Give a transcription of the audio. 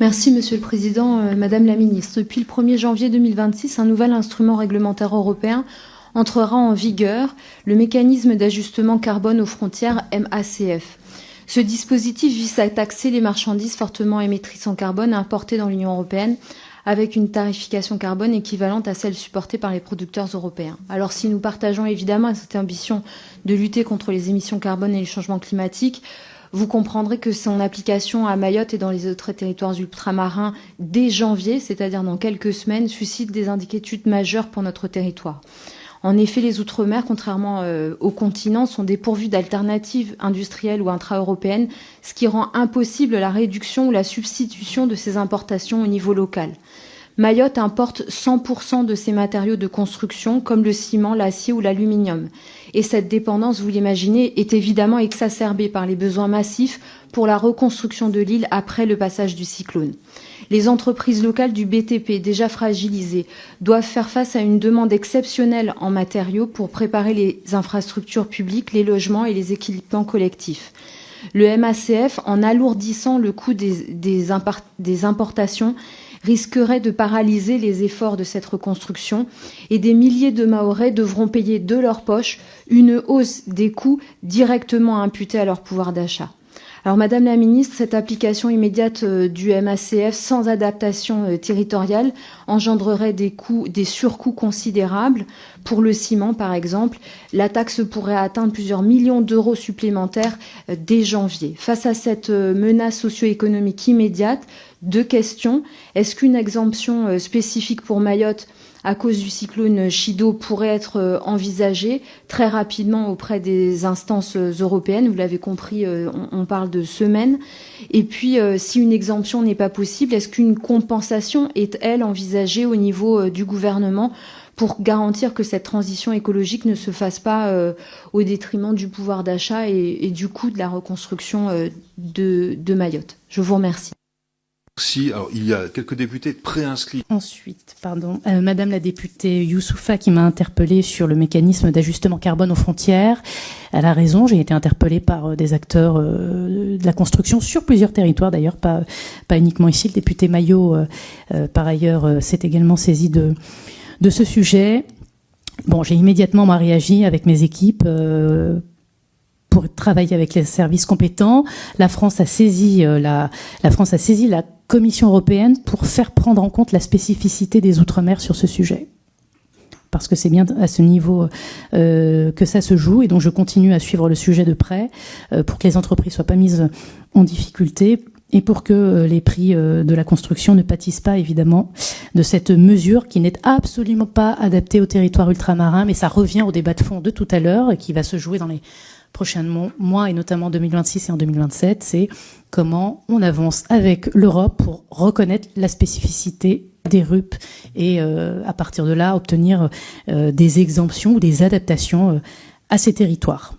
Merci Monsieur le Président, Madame la Ministre. Depuis le 1er janvier 2026, un nouvel instrument réglementaire européen entrera en vigueur, le mécanisme d'ajustement carbone aux frontières MACF. Ce dispositif vise à taxer les marchandises fortement émettrices en carbone importées dans l'Union européenne avec une tarification carbone équivalente à celle supportée par les producteurs européens. Alors si nous partageons évidemment cette ambition de lutter contre les émissions carbone et les changements climatiques, vous comprendrez que son application à Mayotte et dans les autres territoires ultramarins dès janvier, c'est-à-dire dans quelques semaines, suscite des inquiétudes majeures pour notre territoire. En effet, les Outre-mer, contrairement au continent, sont dépourvus d'alternatives industrielles ou intra-européennes, ce qui rend impossible la réduction ou la substitution de ces importations au niveau local. Mayotte importe 100% de ses matériaux de construction, comme le ciment, l'acier ou l'aluminium. Et cette dépendance, vous l'imaginez, est évidemment exacerbée par les besoins massifs pour la reconstruction de l'île après le passage du cyclone. Les entreprises locales du BTP, déjà fragilisées, doivent faire face à une demande exceptionnelle en matériaux pour préparer les infrastructures publiques, les logements et les équipements collectifs. Le MACF, en alourdissant le coût des importations, risquerait de paralyser les efforts de cette reconstruction et des milliers de Mahorais devront payer de leur poche une hausse des coûts directement imputée à leur pouvoir d'achat. Alors Madame la Ministre, cette application immédiate du MACF sans adaptation territoriale engendrerait des surcoûts considérables. Pour le ciment par exemple, la taxe pourrait atteindre plusieurs millions d'euros supplémentaires dès janvier. Face à cette menace socio-économique immédiate, deux questions. Est-ce qu'une exemption spécifique pour Mayotte à cause du cyclone Chido pourrait être envisagée très rapidement auprès des instances européennes? Vous l'avez compris, on parle de semaines. Et puis, si une exemption n'est pas possible, est-ce qu'une compensation est, elle, envisagée au niveau du gouvernement pour garantir que cette transition écologique ne se fasse pas au détriment du pouvoir d'achat et du coût de la reconstruction de Mayotte? Je vous remercie. Merci. Alors, il y a quelques députés préinscrits. Ensuite, Madame la députée Youssoufa qui m'a interpellée sur le mécanisme d'ajustement carbone aux frontières. Elle a raison, j'ai été interpellée par des acteurs de la construction sur plusieurs territoires, d'ailleurs, pas uniquement ici. Le député Maillot, par ailleurs, s'est également saisi de ce sujet. Bon, j'ai immédiatement réagi avec mes équipes pour travailler avec les services compétents. La France a saisi la Commission européenne pour faire prendre en compte la spécificité des Outre-mer sur ce sujet. Parce que c'est bien à ce niveau que ça se joue. Et donc je continue à suivre le sujet de près pour que les entreprises soient pas mises en difficulté et pour que les prix de la construction ne pâtissent pas, évidemment, de cette mesure qui n'est absolument pas adaptée au territoire ultramarin. Mais ça revient au débat de fond de tout à l'heure et qui va se jouer dans les prochains mois et notamment en 2026 et en 2027, c'est comment on avance avec l'Europe pour reconnaître la spécificité des RUP et à partir de là obtenir des exemptions ou des adaptations à ces territoires.